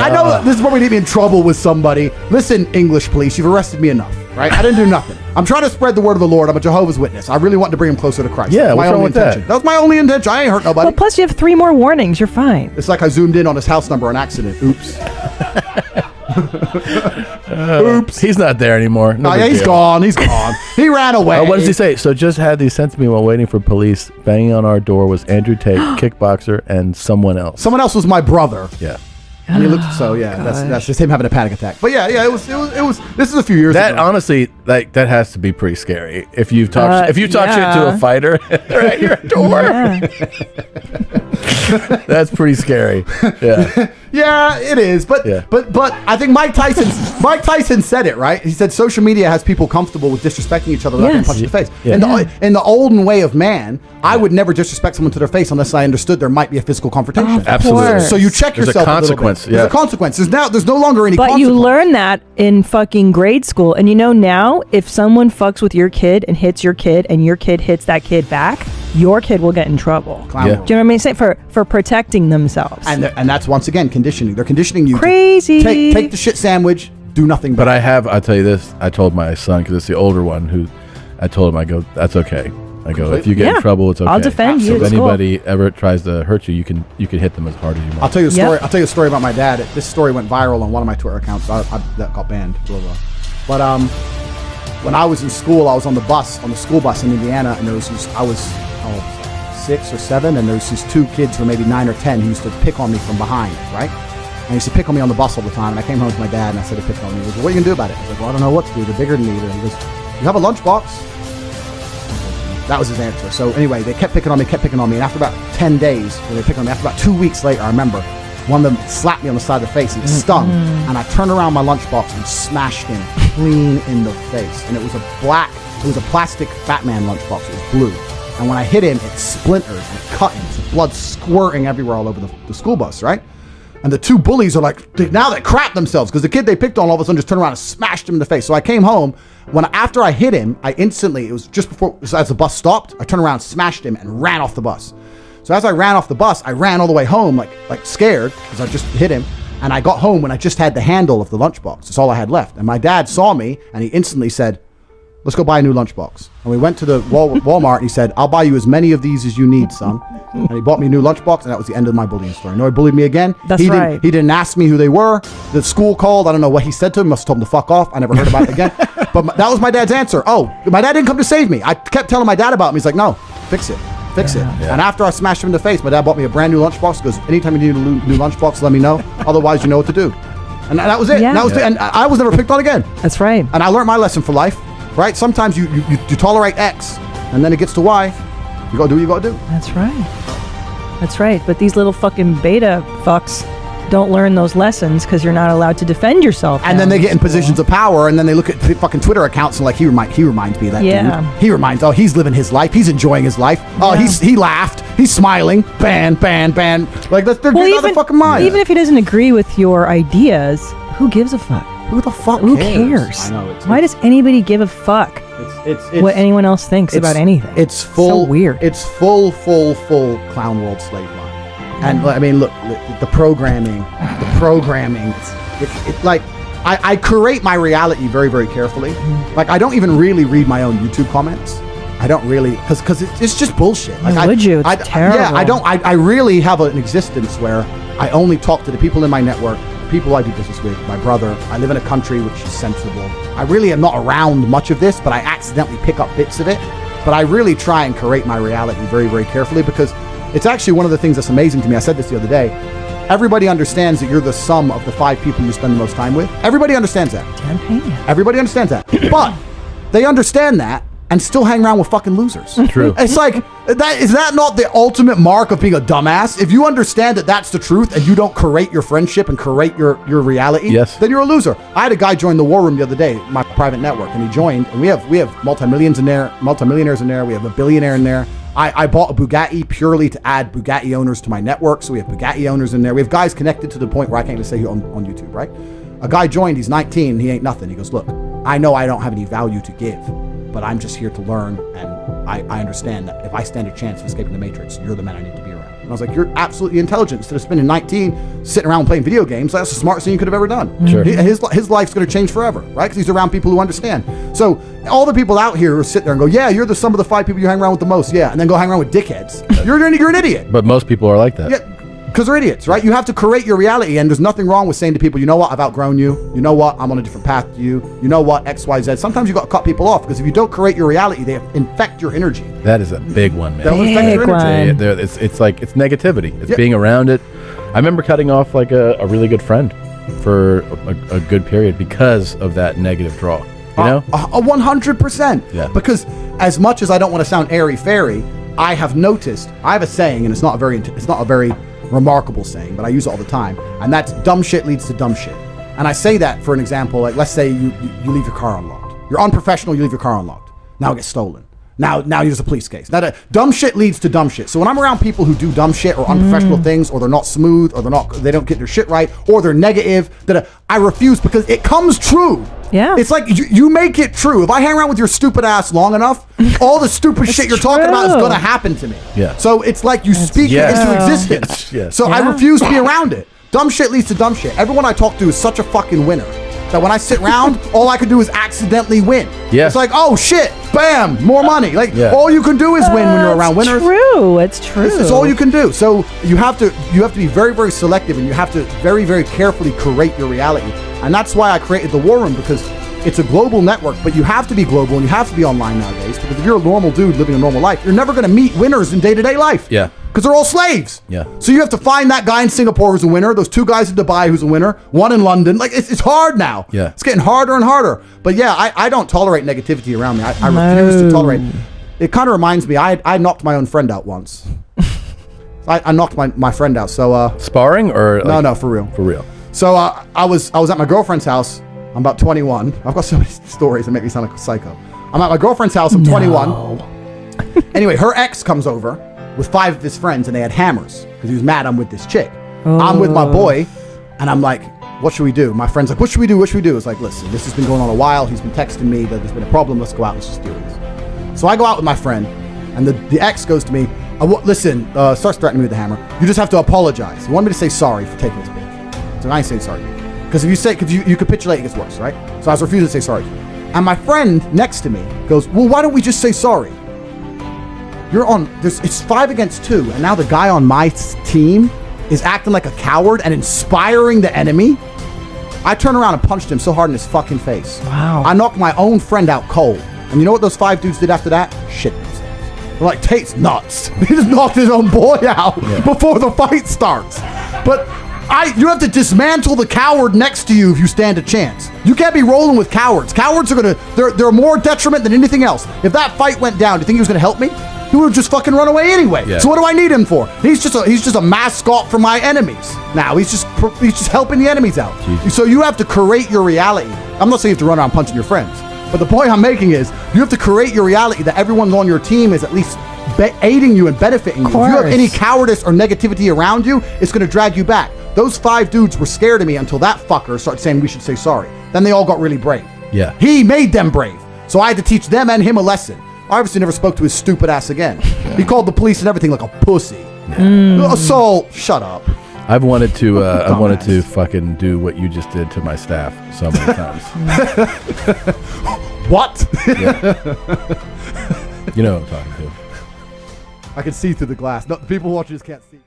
I know this is where we need me in trouble with somebody. Listen, English police, you've arrested me enough, right? I didn't do nothing. I'm trying to spread the word of the Lord. I'm a Jehovah's Witness. I really want to bring him closer to Christ. Yeah, what's wrong with that? That was my only intention. I ain't hurt nobody. Well, plus you have 3 more warnings. You're fine. It's like I zoomed in on his house number on accident. Oops. Oops. He's not there anymore. No, yeah, he's gone. He's gone. He ran away. What does he say? So just had these sent to me while waiting for police. Banging on our door was Andrew Tate, kickboxer, and someone else. Someone else was my brother. Yeah. And he looked that's just him having a panic attack. But yeah, it was this is a few years ago. That honestly, like that has to be shit to a fighter, they're at your door. Yeah. That's pretty scary. Yeah. Yeah, it is. But I think Mike Tyson said it, right? He said social media has people comfortable with disrespecting each other without being punched in the face. Yeah. In the olden way of man, I would never disrespect someone to their face unless I understood there might be a physical confrontation. Absolutely. So you check yourself a little bit. There's a consequence. There's no longer any consequence. But you learn that in fucking grade school. And you know now, if someone fucks with your kid and hits your kid and your kid hits that kid back, your kid will get in trouble. Yeah. Do you know what I mean? Say for protecting themselves. And that's once again conditioning. They're conditioning you crazy. To take the shit sandwich, do nothing but. I'll tell you this, I told my son, because it's the older one, who I told him, I go, that's okay. I go, if you get in trouble, it's okay. I'll defend you. If anybody ever tries to hurt you, you can hit them as hard as you want. I'll tell you a story. I'll tell you a story about my dad. This story went viral on one of my Twitter accounts. That got banned. But when I was in school, I was on the school bus in Indiana, and I was 6 or 7, and there was these 2 kids who were maybe 9 or 10 who used to pick on me from behind, right? And he used to pick on me on the bus all the time. And I came home to my dad and I started picking on me. He goes, "What are you gonna do about it?" I was like, "Well, I don't know what to do. They're bigger than me." And he goes, "You have a lunchbox?" That was his answer. So anyway, they kept picking on me. And after about 10 days, when they picked on me, after about 2 weeks later, I remember one of them slapped me on the side of the face and it stung. And I turned around my lunchbox and smashed him clean in the face. And it was a plastic Batman lunchbox. It was blue. And when I hit him, it splintered and it cut him. So blood squirting everywhere all over the school bus, right? And the 2 bullies are like, now they crap themselves because the kid they picked on all of a sudden just turned around and smashed him in the face. So I came home. After I hit him, it was just before, as the bus stopped, I turned around, smashed him, and ran off the bus. So as I ran off the bus, I ran all the way home, like scared, because I just hit him. And I got home when I just had the handle of the lunchbox. That's all I had left. And my dad saw me, and he instantly said, "Let's go buy a new lunchbox." And we went to the Walmart, and he said, "I'll buy you as many of these as you need, son." And he bought me a new lunchbox, and that was the end of my bullying story. No, he bullied me again. That's right. He didn't ask me who they were. The school called. I don't know what he said to him. Must have told him to fuck off. I never heard about it again. But that was my dad's answer. Oh, my dad didn't come to save me. I kept telling my dad about him. He's like, "No, fix it. Fix it." Yeah. And after I smashed him in the face, my dad bought me a brand new lunchbox. He goes, "Anytime you need a new lunchbox, let me know. Otherwise, you know what to do." And that was it. Yeah. And I was never picked on again. That's right. And I learned my lesson for life. Right? Sometimes you tolerate X, and then it gets to Y. You gotta do what you gotta do. That's right. But these little fucking beta fucks don't learn those lessons because you're not allowed to defend yourself. And then they get in positions of power, and then they look at fucking Twitter accounts and like, he reminds me of that dude. He reminds, oh, he's living his life. He's enjoying his life. Oh, he laughed. He's smiling. Ban. Like, they're getting out of their fucking mind. Even if he doesn't agree with your ideas, who gives a fuck? Who the fuck Who cares? I know. Why does anybody give a fuck what anyone else thinks about anything? It's full. So weird. It's full clown world slave line. And I mean, look, the programming. It's like, I curate my reality very, very carefully. Like, I don't even really read my own YouTube comments. I don't really, because it's just bullshit. Like, would you? It's terrible. Yeah, I don't. I really have an existence where I only talk to the people in my network, people I do business with, my brother. I live in a country which is sensible. I really am not around much of this, but I accidentally pick up bits of it. But I really try and curate my reality very, very carefully, because it's actually one of the things that's amazing to me. I said this the other day. Everybody understands that you're the sum of the 5 people you spend the most time with. Everybody understands that. Everybody understands that. But they understand that and still hang around with fucking losers. True. It's like, is that not the ultimate mark of being a dumbass? If you understand that that's the truth and you don't curate your friendship and curate your reality, then you're a loser. I had a guy join the War Room the other day, my private network, and he joined, and we have multi-millionaires in there, we have a billionaire in there. I bought a Bugatti purely to add Bugatti owners to my network, so we have Bugatti owners in there. We have guys connected to the point where I can't even say who on YouTube, right? A guy joined, he's 19, he ain't nothing. He goes, "Look, I know I don't have any value to give, but I'm just here to learn, and I understand that if I stand a chance of escaping the Matrix, you're the man I need to be around." And I was like, you're absolutely intelligent. Instead of spending 19 sitting around playing video games, that's the smartest thing you could have ever done. Sure. His life's going to change forever, right? Because he's around people who understand. So all the people out here who sit there and go, yeah, you're the sum of the 5 people you hang around with the most. Yeah. And then go hang around with dickheads. You're an idiot. But most people are like that. Yeah. Because they're idiots, right? You have to create your reality, and there's nothing wrong with saying to people, you know what, I've outgrown you. You know what, I'm on a different path to you. You know what, X, Y, Z. Sometimes you got to cut people off, because if you don't create your reality, they infect your energy. That is a big one, man. They'll infect your energy. Yeah, it's like, it's negativity. It's being around it. I remember cutting off like a really good friend for a good period because of that negative draw. You know? 100%. Yeah. Because as much as I don't want to sound airy-fairy, I have noticed, I have a saying, and it's not a very remarkable saying, but I use it all the time, and that's dumb shit leads to dumb shit. And I say that for an example, like let's say you leave your car unlocked. You're unprofessional, you leave your car unlocked. Now it gets stolen. Now there's a police case. Now dumb shit leads to dumb shit. So when I'm around people who do dumb shit or unprofessional things, or they're not smooth, or they don't get their shit right, or they're negative, I refuse, because it comes true. Yeah. It's like you make it true. If I hang around with your stupid ass long enough, all the stupid shit you're talking about is going to happen to me. Yeah. So it's like you speak it into existence. Yes. So I refuse to be around it. Dumb shit leads to dumb shit. Everyone I talk to is such a fucking winner that when I sit around, all I can do is accidentally win. Yeah. It's like, oh shit, bam, more money. Like all you can do is win when you're around winners. It's true. It's all you can do. So you have to be very, very selective, and you have to very, very carefully curate your reality. And that's why I created the War Room, because it's a global network, but you have to be global and you have to be online nowadays, because if you're a normal dude living a normal life, you're never going to meet winners in day-to-day life. Yeah. Because they're all slaves. Yeah. So you have to find that guy in Singapore who's a winner, those 2 guys in Dubai who's a winner, one in London. Like, it's hard now. Yeah. It's getting harder and harder. But yeah, I don't tolerate negativity around me. I refuse to tolerate. It kind of reminds me, I knocked my own friend out once. I knocked my friend out. So sparring or like, no, for real. For real. So I was at my girlfriend's house. I'm about 21. I've got so many stories that make me sound like a psycho. I'm at my girlfriend's house. I'm 21. Anyway, her ex comes over with 5 of his friends, and they had hammers because he was mad I'm with this chick. I'm with my boy, and I'm like, what should we do? My friend's like, what should we do? What should we do? It's like, listen, this has been going on a while. He's been texting me that there's been a problem. Let's go out. Let's just deal with this. So I go out with my friend, and the ex goes to me, listen, starts threatening me with the hammer. You just have to apologize. He wanted me to say sorry for taking this bitch. So I ain't saying sorry. Because if you capitulate, it gets worse, right? So I was refusing to say sorry. And my friend next to me goes, well, why don't we just say sorry? It's 5 against 2, and now the guy on my team is acting like a coward and inspiring the enemy. I turned around and punched him so hard in his fucking face. Wow. I knocked my own friend out cold. And you know what those 5 dudes did after that? Shit themselves. They're like, Tate's nuts. He just knocked his own boy out before the fight starts. But you have to dismantle the coward next to you if you stand a chance. You can't be rolling with cowards. Cowards are they're more detriment than anything else. If that fight went down, do you think he was gonna help me? He would have just fucking run away anyway. Yeah. So what do I need him for? He's just a mascot for my enemies. Now he's just helping the enemies out. Jesus. So you have to create your reality. I'm not saying you have to run around punching your friends, but the point I'm making is you have to create your reality that everyone on your team is at least aiding you and benefiting you. If you have any cowardice or negativity around you, it's going to drag you back. Those 5 dudes were scared of me until that fucker started saying we should say sorry. Then they all got really brave. Yeah. He made them brave. So I had to teach them and him a lesson. I obviously never spoke to his stupid ass again. He called the police and everything like a pussy. Assault, shut up. I've wanted to fucking do what you just did to my staff so many times. What? Yeah. You know what I'm talking to. I can see through the glass. No, the people watching just can't see.